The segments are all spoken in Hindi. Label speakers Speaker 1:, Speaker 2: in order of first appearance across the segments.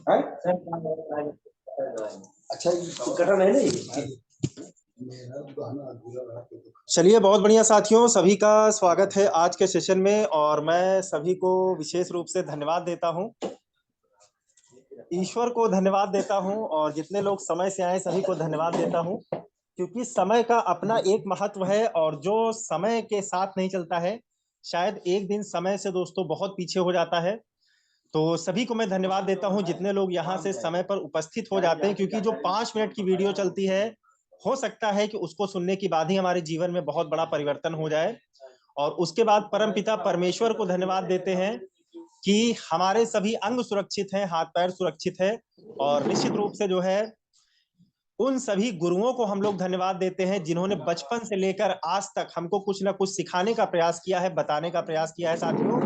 Speaker 1: है? अच्छा कटन है नहीं। चलिए, बहुत बढ़िया साथियों, सभी का स्वागत है आज के सेशन में। और मैं सभी को विशेष रूप से धन्यवाद देता हूं, ईश्वर को धन्यवाद देता हूं, और जितने लोग समय से आए सभी को धन्यवाद देता हूं, क्योंकि समय का अपना एक महत्व है। और जो समय के साथ नहीं चलता है, शायद एक दिन समय से दोस्तों बहुत पीछे हो जाता है। तो सभी को मैं धन्यवाद देता हूं जितने लोग यहाँ से समय पर उपस्थित हो जाते हैं, क्योंकि जो 5 मिनट की वीडियो चलती है, हो सकता है कि उसको सुनने के बाद ही हमारे जीवन में बहुत बड़ा परिवर्तन हो जाए। और उसके बाद परमपिता परमेश्वर को धन्यवाद देते हैं कि हमारे सभी अंग सुरक्षित हैं, हाथ पैर सुरक्षित है। और निश्चित रूप से जो है, उन सभी गुरुओं को हम लोग धन्यवाद देते हैं जिन्होंने बचपन से लेकर आज तक हमको कुछ ना कुछ सिखाने का प्रयास किया है, बताने का प्रयास किया है साथियों।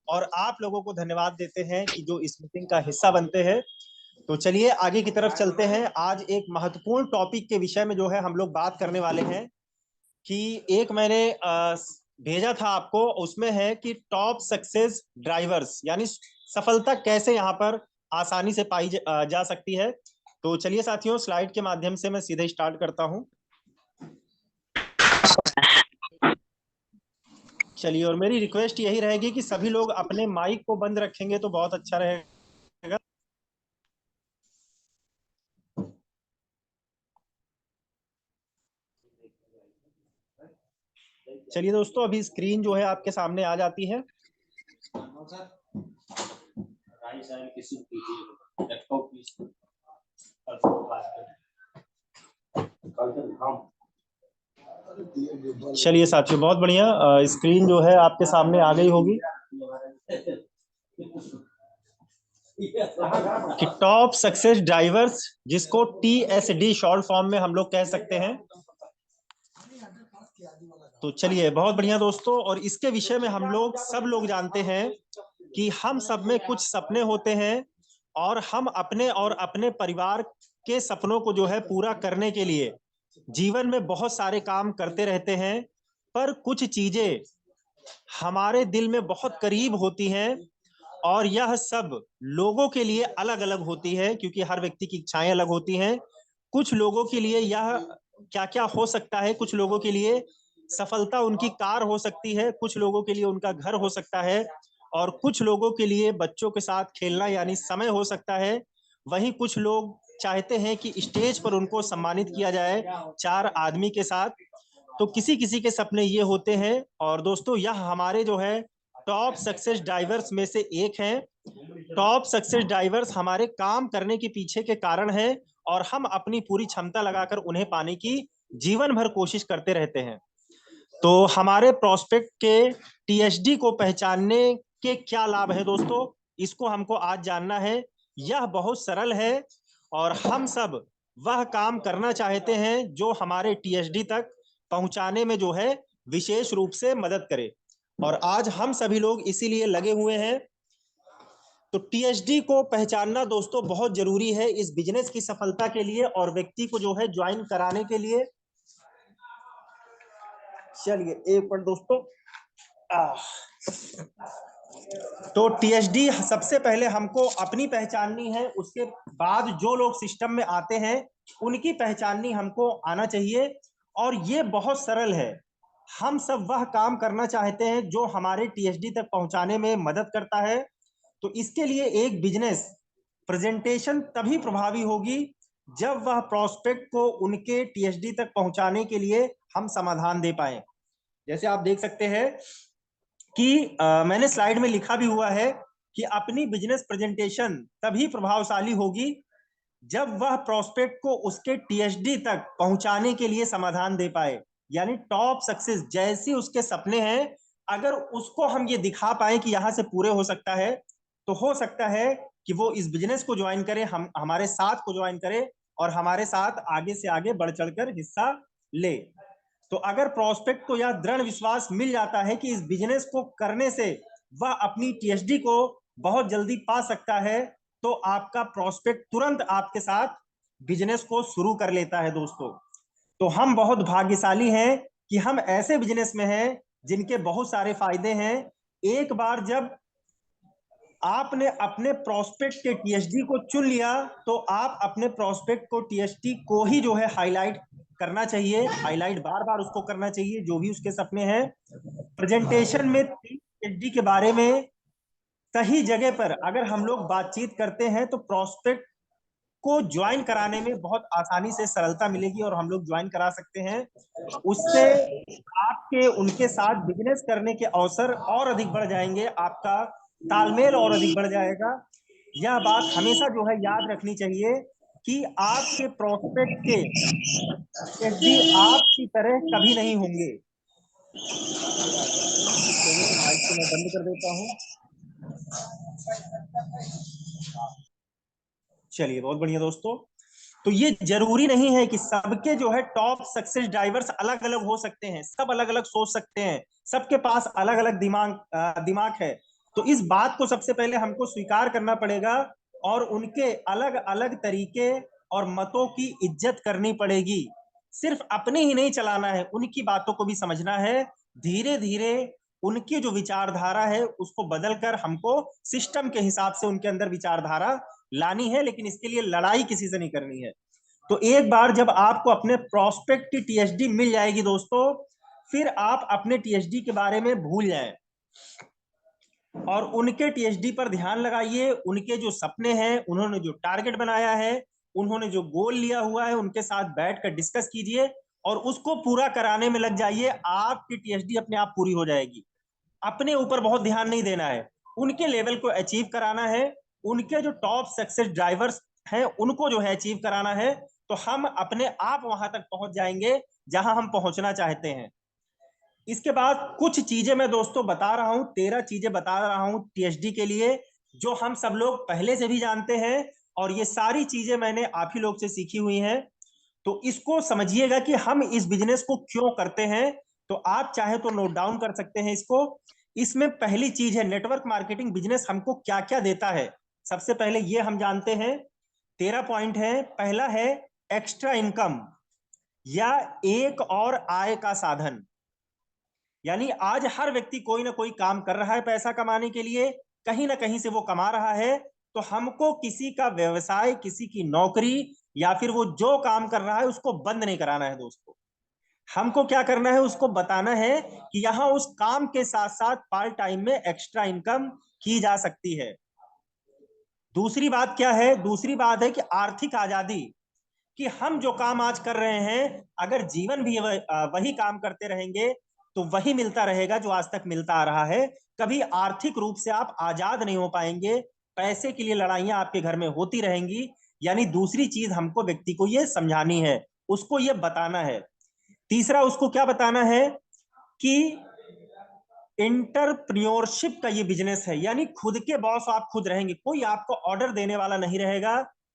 Speaker 1: और आप लोगों को धन्यवाद देते हैं कि जो इस मीटिंग का हिस्सा बनते हैं। तो चलिए आगे की तरफ चलते हैं। आज एक महत्वपूर्ण टॉपिक के विषय में जो है हम लोग बात करने वाले हैं, कि एक मैंने भेजा था आपको, उसमें है कि टॉप सक्सेस ड्राइवर्स, यानी सफलता कैसे यहाँ पर आसानी से पाई जा सकती है। तो चलिए साथियों, स्लाइड के माध्यम से मैं सीधे स्टार्ट करता हूं। चलिए, और मेरी रिक्वेस्ट यही रहेगी कि सभी लोग अपने माइक को बंद रखेंगे तो बहुत अच्छा रहेगा। चलिए दोस्तों, अभी स्क्रीन जो है आपके सामने आ जाती है। चलिए साथियों, बहुत बढ़िया, स्क्रीन जो है आपके सामने आ गई होगी कि टॉप सक्सेस ड्राइवर्स, जिसको TSD शॉर्ट फॉर्म में हम लोग कह सकते हैं। तो चलिए, बहुत बढ़िया दोस्तों, और इसके विषय में हम लोग सब लोग जानते हैं कि हम सब में कुछ सपने होते हैं, और हम अपने और अपने परिवार के सपनों को जो है पूरा करने के लिए जीवन में बहुत सारे काम करते रहते हैं। पर कुछ चीजें हमारे दिल में बहुत करीब होती हैं, और यह सब लोगों के लिए अलग अलग होती है, क्योंकि हर व्यक्ति की इच्छाएं अलग होती हैं। कुछ लोगों के लिए यह क्या क्या हो सकता है, कुछ लोगों के लिए सफलता उनकी कार हो सकती है, कुछ लोगों के लिए उनका घर हो सकता है, और कुछ लोगों के लिए बच्चों के साथ खेलना यानी समय हो सकता है। वहीं कुछ लोग चाहते हैं कि स्टेज पर उनको सम्मानित किया जाए 4 आदमी के साथ। तो किसी किसी के सपने ये होते हैं। और दोस्तों, यह हमारे जो है टॉप सक्सेस ड्राइवर्स में से एक हैं। टॉप सक्सेस ड्राइवर्स हमारे काम करने के पीछे के कारण है, और हम अपनी पूरी क्षमता लगाकर उन्हें पाने की जीवन भर कोशिश करते रहते हैं। तो हमारे प्रोस्पेक्ट के TSD को पहचानने के क्या लाभ है दोस्तों, इसको हमको आज जानना है। यह बहुत सरल है, और हम सब वह काम करना चाहते हैं जो हमारे TSD तक पहुंचाने में जो है विशेष रूप से मदद करे। और आज हम सभी लोग इसीलिए लगे हुए हैं। तो TSD को पहचानना दोस्तों बहुत जरूरी है इस बिजनेस की सफलता के लिए, और व्यक्ति को जो है ज्वाइन कराने के लिए। चलिए एक मिनट दोस्तों। तो TSD सबसे पहले हमको अपनी पहचाननी है, उसके बाद जो लोग सिस्टम में आते हैं उनकी पहचाननी हमको आना चाहिए। और ये बहुत सरल है। हम सब वह काम करना चाहते हैं जो हमारे TSD तक पहुंचाने में मदद करता है। तो इसके लिए एक बिजनेस प्रेजेंटेशन तभी प्रभावी होगी जब वह प्रोस्पेक्ट को उनके TSD तक पहुंचाने के लिए हम समाधान दे पाए। जैसे आप देख सकते हैं कि मैंने स्लाइड में लिखा भी हुआ है कि अपनी बिजनेस प्रेजेंटेशन तभी प्रभावशाली होगी जब वह प्रोस्पेक्ट को उसके TSD तक पहुंचाने के लिए समाधान दे पाए। यानी टॉप सक्सेस जैसी उसके सपने हैं, अगर उसको हम ये दिखा पाए कि यहां से पूरे हो सकता है, तो हो सकता है कि वो इस बिजनेस को ज्वाइन करे, हम हमारे साथ को ज्वाइन करे, और हमारे साथ आगे से आगे बढ़ चढ़कर हिस्सा ले। तो अगर प्रोस्पेक्ट को यह दृढ़ विश्वास मिल जाता है कि इस बिजनेस को करने से वह अपनी TSD को बहुत जल्दी पा सकता है, तो आपका प्रोस्पेक्ट तुरंत आपके साथ बिजनेस को शुरू कर लेता है दोस्तों। तो हम बहुत भाग्यशाली हैं कि हम ऐसे बिजनेस में हैं जिनके बहुत सारे फायदे हैं। एक बार जब आपने अपने प्रोस्पेक्ट के टीएचडी को चुन लिया तो आप अपने प्रोस्पेक्ट को टीएचडी को ही जो है हाईलाइट करना चाहिए, हाईलाइट बार बार उसको करना चाहिए जो भी उसके सपने हैं। प्रेजेंटेशन में टीएचडी के बारे में सही जगह पर अगर हम लोग बातचीत करते हैं तो प्रोस्पेक्ट को ज्वाइन कराने में बहुत आसानी से सरलता मिलेगी और हम लोग ज्वाइन करा सकते हैं। उससे आपके उनके साथ बिजनेस करने के अवसर और अधिक बढ़ जाएंगे, आपका तालमेल और अधिक बढ़ जाएगा। यह बात हमेशा जो है याद रखनी चाहिए कि आपके प्रोस्पेक्ट के एचडी आपकी तरह कभी नहीं होंगे। माइक को मैं बंद कर देता हूँ। चलिए, बहुत बढ़िया दोस्तों। तो ये जरूरी नहीं है कि सबके जो है टॉप सक्सेस ड्राइवर्स अलग अलग हो सकते हैं, सब अलग अलग सोच सकते हैं, सबके पास अलग अलग दिमाग है। तो इस बात को सबसे पहले हमको स्वीकार करना पड़ेगा और उनके अलग अलग तरीके और मतों की इज्जत करनी पड़ेगी। सिर्फ अपने ही नहीं चलाना है, उनकी बातों को भी समझना है। धीरे धीरे उनकी जो विचारधारा है उसको बदलकर हमको सिस्टम के हिसाब से उनके अंदर विचारधारा लानी है, लेकिन इसके लिए लड़ाई किसी से नहीं करनी है। तो एक बार जब आपको अपने प्रोस्पेक्ट की टीएचडी मिल जाएगी दोस्तों, फिर आप अपने टीएचडी के बारे में भूल जाएं और उनके टीएचडी पर ध्यान लगाइए। उनके जो सपने हैं, उन्होंने जो टारगेट बनाया है, उन्होंने जो गोल लिया हुआ है, उनके साथ बैठकर डिस्कस कीजिए और उसको पूरा कराने में लग जाइए। आपकी टीएचडी अपने आप पूरी हो जाएगी। अपने ऊपर बहुत ध्यान नहीं देना है, उनके लेवल को अचीव कराना है। उनके जो टॉप सक्सेस ड्राइवर्स हैं उनको जो है अचीव कराना है, तो हम अपने आप वहां तक पहुंच जाएंगे जहां हम पहुंचना चाहते हैं। इसके बाद कुछ चीजें मैं दोस्तों बता रहा हूं, 13 चीजें बता रहा हूं टीएचडी के लिए, जो हम सब लोग पहले से भी जानते हैं और ये सारी चीजें मैंने आप ही लोग से सीखी हुई हैं। तो इसको समझिएगा कि हम इस बिजनेस को क्यों करते हैं। तो आप चाहे तो नोट डाउन कर सकते हैं इसको। इसमें पहली चीज है, नेटवर्क मार्केटिंग बिजनेस हमको क्या क्या देता है। सबसे पहले ये हम जानते हैं, 13 पॉइंट है। पहला है एक्स्ट्रा इनकम या एक और आय का साधन। यानी आज हर व्यक्ति कोई ना कोई काम कर रहा है पैसा कमाने के लिए, कहीं ना कहीं से वो कमा रहा है। तो हमको किसी का व्यवसाय, किसी की नौकरी या फिर वो जो काम कर रहा है उसको बंद नहीं कराना है दोस्तों। हमको क्या करना है, उसको बताना है कि यहाँ उस काम के साथ साथ पार्ट टाइम में एक्स्ट्रा इनकम की जा सकती है। दूसरी बात क्या है, दूसरी बात है कि आर्थिक आजादी, कि हम जो काम आज कर रहे हैं अगर जीवन भी वही काम करते रहेंगे तो वही मिलता रहेगा जो आज तक मिलता आ रहा है। कभी आर्थिक रूप से आप आजाद नहीं हो पाएंगे, पैसे के लिए लड़ाइयां आपके घर में होती रहेंगी। यानी दूसरी चीज हमको व्यक्ति को ये समझानी है, उसको ये बताना है। तीसरा उसको क्या बताना है कि एंटरप्रेन्योरशिप का ये बिजनेस है, यानी खुद के बॉस आप खुद रहेंगे, कोई आपको ऑर्डर देने वाला नहीं रहेगा।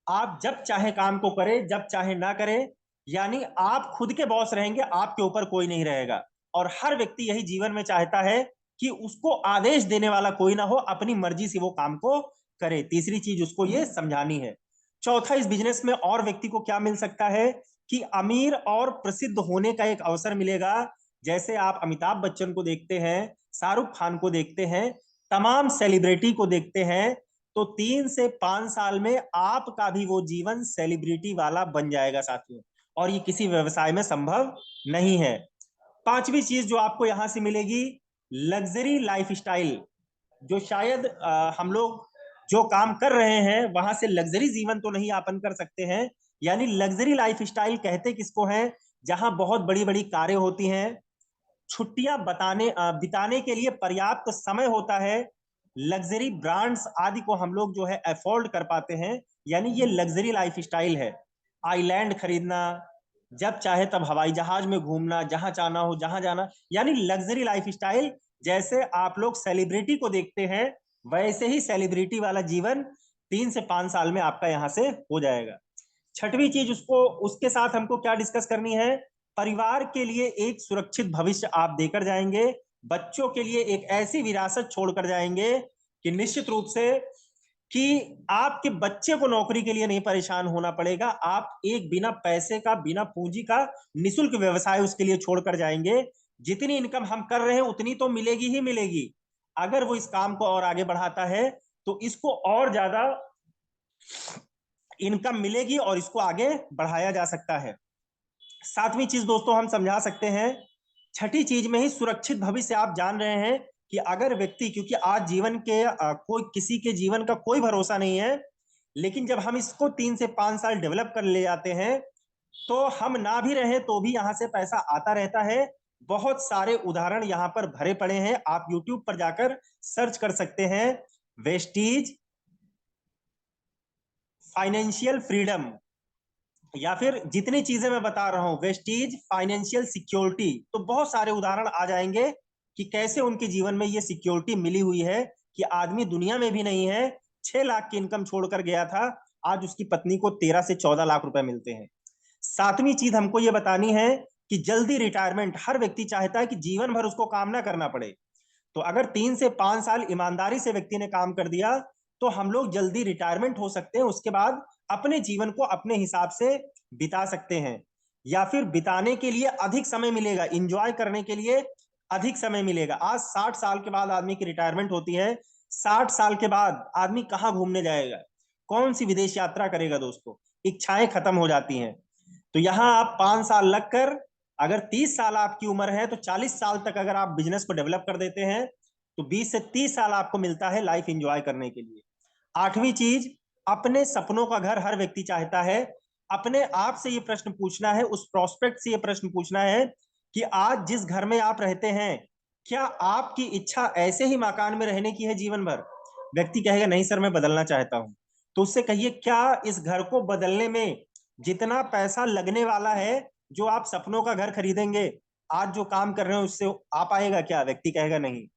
Speaker 1: आप जब चाहे काम को करें, जब चाहे ना करें, यानी आप खुद के बॉस रहेंगे, आपके ऊपर कोई नहीं रहेगा। और हर व्यक्ति यही जीवन में चाहता है कि उसको आदेश देने वाला कोई ना हो, अपनी मर्जी से वो काम को करे। तीसरी चीज उसको ये समझानी है। चौथा, इस बिजनेस में और व्यक्ति को क्या मिल सकता है कि अमीर और प्रसिद्ध होने का एक अवसर मिलेगा। जैसे आप अमिताभ बच्चन को देखते हैं, शाहरुख खान को देखते हैं, तमाम सेलिब्रिटी को देखते हैं, तो 3 से 5 साल में आपका भी वो जीवन सेलिब्रिटी वाला बन जाएगा साथियों। और ये किसी व्यवसाय में संभव नहीं है। पांचवी चीज जो आपको यहां से मिलेगी, लग्जरी लाइफ स्टाइल। जो शायद हम लोग जो काम कर रहे हैं वहां से लग्जरी जीवन तो नहीं यापन कर सकते हैं। यानी लग्जरी लाइफ स्टाइल कहते किसको है, जहां बहुत बड़ी बड़ी कारें होती हैं, छुट्टियां बिताने के लिए पर्याप्त समय होता है, लग्जरी ब्रांड्स आदि को हम लोग जो है अफोर्ड कर पाते हैं। यानी ये लग्जरी लाइफ स्टाइल है। आइलैंड खरीदना, जब चाहे तब हवाई जहाज में घूमना, जहां चाहना हो जहां जाना, यानी लग्जरी लाइफ स्टाइल। जैसे आप लोग सेलिब्रिटी को देखते हैं वैसे ही सेलिब्रिटी वाला जीवन 3 से 5 साल में आपका यहां से हो जाएगा। छठवीं चीज उसको उसके साथ हमको क्या डिस्कस करनी है, परिवार के लिए एक सुरक्षित भविष्य आप देकर जाएंगे, बच्चों के लिए एक ऐसी विरासत छोड़कर जाएंगे कि निश्चित रूप से कि आपके बच्चे को नौकरी के लिए नहीं परेशान होना पड़ेगा। आप एक बिना पैसे का, बिना पूंजी का निशुल्क व्यवसाय उसके लिए छोड़कर जाएंगे। जितनी इनकम हम कर रहे हैं उतनी तो मिलेगी ही मिलेगी। अगर वो इस काम को और आगे बढ़ाता है तो इसको और ज्यादा इनकम मिलेगी और इसको आगे बढ़ाया जा सकता है। सातवीं चीज दोस्तों हम समझा सकते हैं, छठी चीज में ही सुरक्षित भविष्य। आप जान रहे हैं कि अगर व्यक्ति, क्योंकि आज जीवन के कोई किसी के जीवन का कोई भरोसा नहीं है, लेकिन जब हम इसको 3 से 5 साल डेवलप कर ले जाते हैं तो हम ना भी रहे तो भी यहां से पैसा आता रहता है। बहुत सारे उदाहरण यहाँ पर भरे पड़े हैं, आप यूट्यूब पर जाकर सर्च कर सकते हैं, वेस्टीज फाइनेंशियल फ्रीडम, या फिर जितनी चीजें मैं बता रहा हूं, वेस्टीज फाइनेंशियल सिक्योरिटी, तो बहुत सारे उदाहरण आ जाएंगे कि कैसे उनके जीवन में ये सिक्योरिटी मिली हुई है कि आदमी दुनिया में भी नहीं है, 6 लाख की इनकम छोड़कर गया था, आज उसकी पत्नी को 13 से 14 लाख रुपए मिलते हैं। सातवीं चीज हमको ये बतानी है कि जल्दी रिटायरमेंट। हर व्यक्ति चाहता है कि जीवन भर उसको काम ना करना पड़े, तो अगर 3 से 5 साल ईमानदारी से व्यक्ति ने काम कर दिया तो हम लोग जल्दी रिटायरमेंट हो सकते हैं, उसके बाद अपने जीवन को अपने हिसाब से बिता सकते हैं, या फिर बिताने के लिए अधिक समय मिलेगा, इंजॉय करने के लिए अधिक समय मिलेगा। आज 60 साल के बाद आदमी की रिटायरमेंट होती है, 60 साल के बाद आदमी कहाँ घूमने जाएगा, कौन सी विदेश यात्रा करेगा दोस्तों, इच्छाएं खत्म हो जाती हैं। तो यहाँ आप 5 साल लगकर, अगर 30 साल आपकी उम्र है तो 40 साल तक अगर आप बिजनेस को डेवलप कर देते हैं तो 20 से 30 साल आपको मिलता है लाइफ एंजॉय करने के लिए। आठवीं चीज, अपने सपनों का घर हर व्यक्ति चाहता है। अपने आप से ये प्रश्न पूछना है, उस प्रोस्पेक्ट से ये प्रश्न पूछना है कि आज जिस घर में आप रहते हैं, क्या आपकी इच्छा ऐसे ही मकान में रहने की है जीवन भर? व्यक्ति कहेगा नहीं सर मैं बदलना चाहता हूं, तो उससे कहिए क्या इस घर को बदलने में जितना पैसा लगने वाला है, जो आप सपनों का घर खरीदेंगे, आज जो काम कर रहे हो उससे आ पाएगा क्या? व्यक्ति कहेगा नहीं।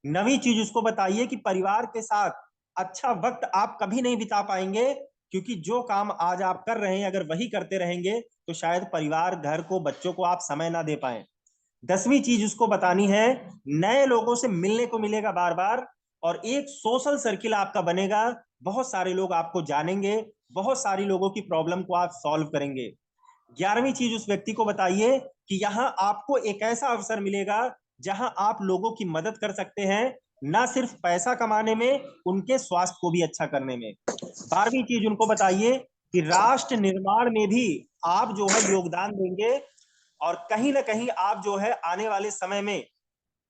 Speaker 1: नवी चीज उसको बताइए कि परिवार के साथ अच्छा वक्त आप कभी नहीं बिता पाएंगे, क्योंकि जो काम आज आप कर रहे हैं अगर वही करते रहेंगे तो शायद परिवार, घर को, बच्चों को आप समय ना दे पाए। 10वीं चीज उसको बतानी है, नए लोगों से मिलने को मिलेगा बार बार, और एक सोशल सर्किल आपका बनेगा, बहुत सारे लोग आपको जानेंगे, बहुत सारी लोगों की प्रॉब्लम को आप सॉल्व करेंगे। 11वीं चीज उस व्यक्ति को बताइए कि यहाँ आपको एक ऐसा अवसर मिलेगा जहां आप लोगों की मदद कर सकते हैं, ना सिर्फ पैसा कमाने में, उनके स्वास्थ्य को भी अच्छा करने में। 12वीं चीज उनको बताइए कि राष्ट्र निर्माण में भी आप जो है योगदान देंगे, और कहीं ना कहीं आप जो है आने वाले समय में,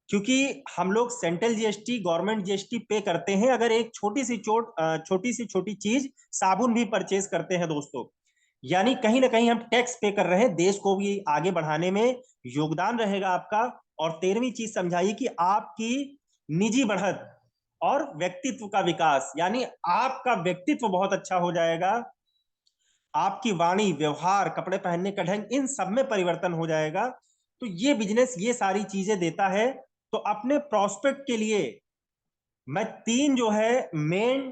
Speaker 1: क्योंकि हम लोग सेंट्रल जीएसटी, गवर्नमेंट जीएसटी पे करते हैं, अगर एक छोटी सी छोटी चीज साबुन भी परचेज करते हैं दोस्तों, यानी कहीं ना कहीं हम टैक्स पे कर रहे हैं, देश को भी आगे बढ़ाने में योगदान रहेगा आपका। और 13वीं चीज समझाइए कि आपकी निजी बढ़त और व्यक्तित्व का विकास, यानी आपका व्यक्तित्व बहुत अच्छा हो जाएगा, आपकी वाणी, व्यवहार, कपड़े पहनने का ढंग, इन सब में परिवर्तन हो जाएगा। तो ये बिजनेस ये सारी चीजें देता है। तो अपने प्रोस्पेक्ट के लिए मैं 3 जो है मेन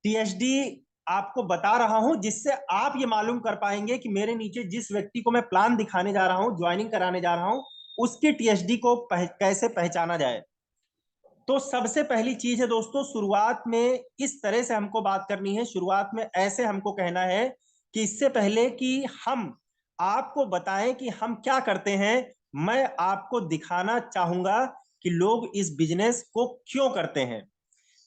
Speaker 1: टीएचडी आपको बता रहा हूं, जिससे आप ये मालूम कर पाएंगे कि मेरे नीचे जिस व्यक्ति को मैं प्लान दिखाने जा रहा हूं, ज्वाइनिंग कराने जा रहा हूं, उसकी टीएचडी को कैसे पहचाना जाए। तो सबसे पहली चीज है दोस्तों, शुरुआत में इस तरह से हमको बात करनी है, शुरुआत में ऐसे हमको कहना है कि इससे पहले कि हम आपको बताएं कि हम क्या करते हैं, मैं आपको दिखाना चाहूंगा कि लोग इस बिजनेस को क्यों करते हैं।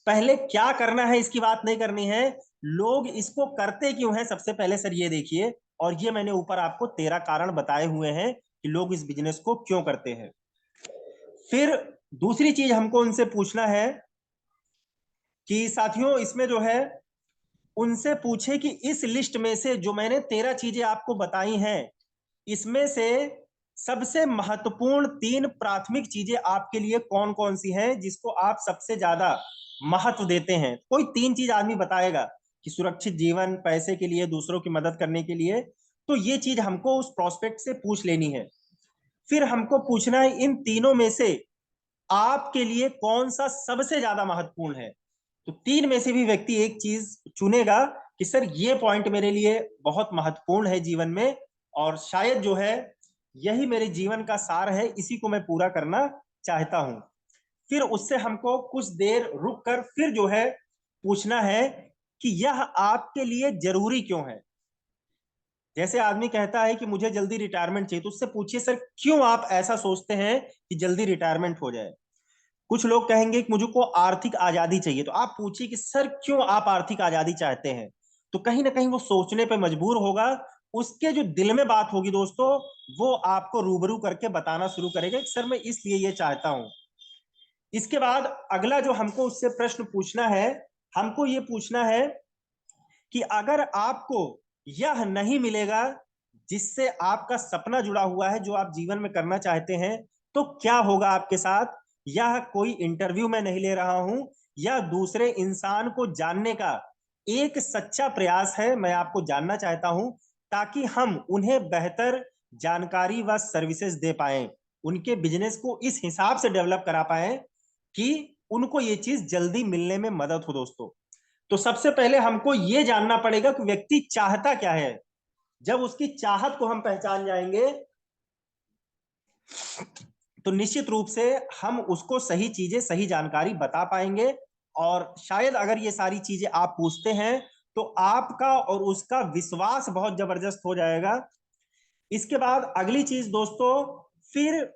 Speaker 1: पहले क्या करना है इसकी बात नहीं करनी है, लोग इसको करते क्यों हैं, सबसे पहले सर ये देखिए। और ये मैंने ऊपर आपको 13 कारण बताए हुए हैं कि लोग इस बिजनेस को क्यों करते हैं। फिर दूसरी चीज हमको उनसे पूछना है कि साथियों इसमें जो है, उनसे पूछे कि इस लिस्ट में से जो मैंने 13 चीजें आपको बताई हैं, इसमें से सबसे महत्वपूर्ण 3 प्राथमिक चीजें आपके लिए कौन कौन सी हैं, जिसको आप सबसे ज्यादा महत्व देते हैं। कोई 3 चीज आदमी बताएगा कि सुरक्षित जीवन, पैसे के लिए, दूसरों की मदद करने के लिए, तो ये चीज हमको उस प्रोस्पेक्ट से पूछ लेनी है। फिर हमको पूछना है इन तीनों में से आपके लिए कौन सा सबसे ज्यादा महत्वपूर्ण है। तो 3 में से भी व्यक्ति एक चीज चुनेगा कि सर ये पॉइंट मेरे लिए बहुत महत्वपूर्ण है जीवन में, और शायद जो है यही मेरे जीवन का सार है, इसी को मैं पूरा करना चाहता हूं। फिर उससे हमको कुछ देर रुक कर फिर जो है पूछना है कि यह आपके लिए जरूरी क्यों है। जैसे आदमी कहता है कि मुझे जल्दी रिटायरमेंट चाहिए, तो उससे पूछिए सर क्यों आप ऐसा सोचते हैं कि जल्दी रिटायरमेंट हो जाए। कुछ लोग कहेंगे कि मुझको आर्थिक आजादी चाहिए। तो आप पूछिए कि सर क्यों आप आर्थिक आजादी चाहते हैं, तो कहीं ना कहीं वो सोचने पे मजबूर होगा। उसके जो दिल में बात होगी दोस्तों, वो आपको रूबरू करके बताना शुरू करेगा कि सर मैं इसलिए ये चाहता हूं। इसके बाद अगला जो हमको उससे प्रश्न पूछना है, हमको ये पूछना है कि अगर आपको यह नहीं मिलेगा जिससे आपका सपना जुड़ा हुआ है, जो आप जीवन में करना चाहते हैं, तो क्या होगा आपके साथ। यह कोई इंटरव्यू में नहीं ले रहा हूं, यह दूसरे इंसान को जानने का एक सच्चा प्रयास है। मैं आपको जानना चाहता हूं ताकि हम उन्हें बेहतर जानकारी व सर्विसेज दे पाए, उनके बिजनेस को इस हिसाब से डेवलप करा पाए कि उनको ये चीज जल्दी मिलने में मदद हो दोस्तों। तो सबसे पहले हमको ये जानना पड़ेगा कि व्यक्ति चाहता क्या है। जब उसकी चाहत को हम पहचान जाएंगे तो निश्चित रूप से हम उसको सही चीजें, सही जानकारी बता पाएंगे। और शायद अगर ये सारी चीजें आप पूछते हैं तो आपका और उसका विश्वास बहुत जबरदस्त हो जाएगा। इसके बाद अगली चीज दोस्तों, फिर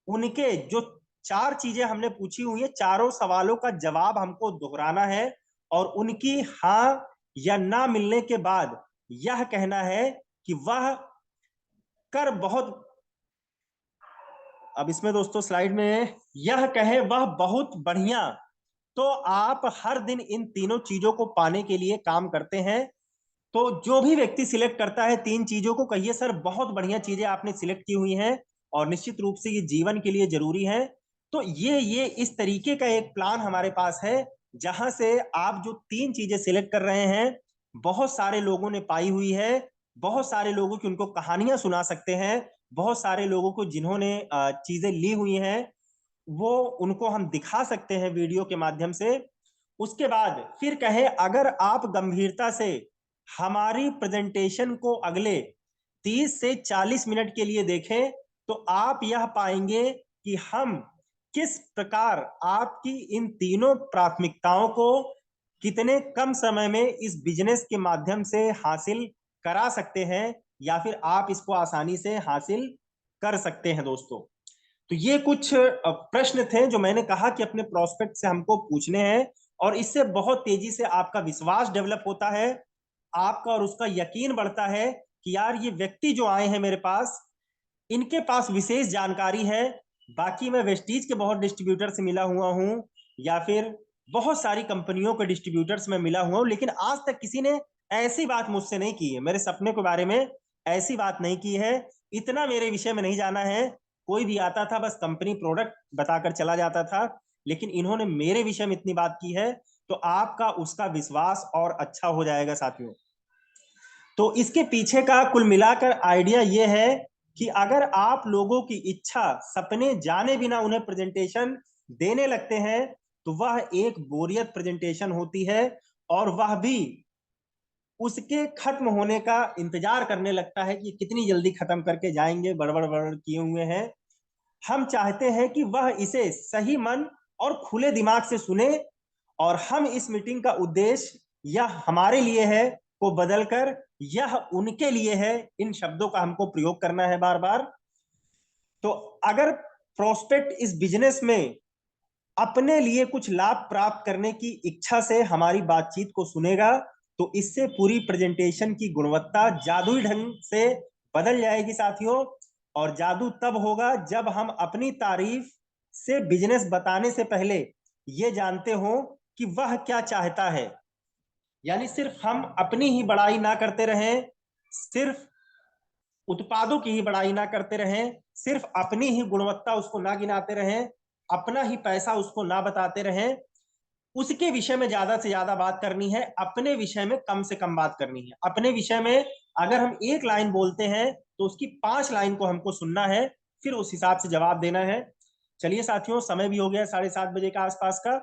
Speaker 1: उनके जो चार चीजें हमने पूछी हुई है, चारों सवालों का जवाब हमको दोहराना है और उनकी हाँ या ना मिलने के बाद यह कहना है कि वह कर बहुत, अब इसमें दोस्तों स्लाइड में यह कहे वह बहुत बढ़िया। तो आप हर दिन इन तीनों चीजों को पाने के लिए काम करते हैं। तो जो भी व्यक्ति सिलेक्ट करता है तीन चीजों को, कहिए सर बहुत बढ़िया चीजें आपने सिलेक्ट की हुई हैं और निश्चित रूप से ये जीवन के लिए जरूरी है। तो ये इस तरीके का एक प्लान हमारे पास है जहां से आप जो तीन चीजें सिलेक्ट कर रहे हैं, बहुत सारे लोगों ने पाई हुई है, बहुत सारे लोगों की उनको कहानियां सुना सकते हैं, बहुत सारे लोगों को जिन्होंने चीजें ली हुई हैं वो उनको हम दिखा सकते हैं वीडियो के माध्यम से। उसके बाद फिर कहे अगर आप गंभीरता से हमारी प्रेजेंटेशन को अगले 30 से 40 मिनट के लिए देखें तो आप यह पाएंगे कि हम किस प्रकार आपकी इन तीनों प्राथमिकताओं को कितने कम समय में इस बिजनेस के माध्यम से हासिल करा सकते हैं, या फिर आप इसको आसानी से हासिल कर सकते हैं दोस्तों। तो ये कुछ प्रश्न थे जो मैंने कहा कि अपने प्रोस्पेक्ट से हमको पूछने हैं, और इससे बहुत तेजी से आपका विश्वास डेवलप होता है, आपका और उसका यकीन बढ़ता है कि यार ये व्यक्ति जो आए हैं मेरे पास, इनके पास विशेष जानकारी है। बाकी मैं वेस्टीज के बहुत डिस्ट्रीब्यूटर से मिला हुआ हूं, या फिर बहुत सारी कंपनियों के डिस्ट्रीब्यूटर्स में मिला हुआ हूं, लेकिन आज तक किसी ने ऐसी बात मुझसे नहीं की है, मेरे सपने के बारे में ऐसी बात नहीं की है, इतना मेरे विषय में नहीं जाना है। कोई भी आता था बस कंपनी प्रोडक्ट बताकर चला जाता था, लेकिन इन्होंने मेरे विषय में इतनी बात की है, तो आपका उसका विश्वास और अच्छा हो जाएगा साथियों। तो इसके पीछे का कुल मिलाकर आइडिया यह है कि अगर आप लोगों की इच्छा, सपने जाने बिना उन्हें प्रेजेंटेशन देने लगते हैं तो वह एक बोरियत प्रेजेंटेशन होती है, और वह भी उसके खत्म होने का इंतजार करने लगता है कि कितनी जल्दी खत्म करके जाएंगे, बड़बड़ बड़बड़ किए हुए हैं। हम चाहते हैं कि वह इसे सही मन और खुले दिमाग से सुने, और हम इस मीटिंग का उद्देश्य यह हमारे लिए है को बदलकर यह उनके लिए है, इन शब्दों का हमको प्रयोग करना है बार बार। तो अगर प्रोस्पेक्ट इस बिजनेस में अपने लिए कुछ लाभ प्राप्त करने की इच्छा से हमारी बातचीत को सुनेगा तो इससे पूरी प्रेजेंटेशन की गुणवत्ता जादुई ढंग से बदल जाएगी साथियों। और जादू तब होगा जब हम अपनी तारीफ से बिजनेस बताने से पहले ये जानते हो कि वह क्या चाहता है। यानी सिर्फ हम अपनी ही बड़ाई ना करते रहें, सिर्फ उत्पादों की ही बड़ाई ना करते रहें, सिर्फ अपनी ही गुणवत्ता उसको ना गिनाते रहें, अपना ही पैसा उसको ना बताते रहें। उसके विषय में ज्यादा से ज्यादा बात करनी है, अपने विषय में कम से कम बात करनी है। अपने विषय में अगर हम एक लाइन बोलते हैं तो उसकी 5 लाइन को हमको सुनना है, फिर उस हिसाब से जवाब देना है। चलिए साथियों, समय भी हो गया 7:30 बजे का आसपास का।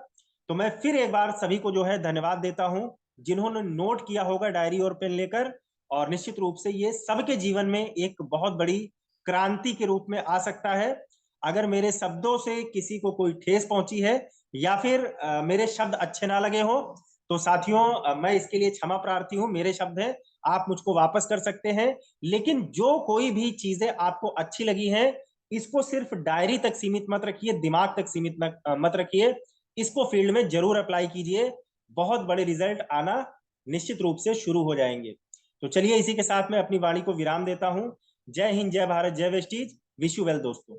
Speaker 1: तो मैं फिर एक बार सभी को जो है धन्यवाद देता हूं जिन्होंने नोट किया होगा डायरी और पेन लेकर। और निश्चित रूप से ये सबके जीवन में एक बहुत बड़ी क्रांति के रूप में आ सकता है। अगर मेरे शब्दों से किसी को कोई ठेस पहुंची है या फिर मेरे शब्द अच्छे ना लगे हो तो साथियों मैं इसके लिए क्षमा प्रार्थी हूं। मेरे शब्द हैं, आप मुझको वापस कर सकते हैं। लेकिन जो कोई भी चीजें आपको अच्छी लगी हैं इसको सिर्फ डायरी तक सीमित मत रखिए, दिमाग तक सीमित मत रखिए, इसको फील्ड में जरूर अप्लाई कीजिए, बहुत बड़े रिजल्ट आना निश्चित रूप से शुरू हो जाएंगे। तो चलिए इसी के साथ मैं अपनी वाणी को विराम देता हूं। जय हिंद, जय भारत, जय वेस्टीज। विश यू वेल दोस्तों।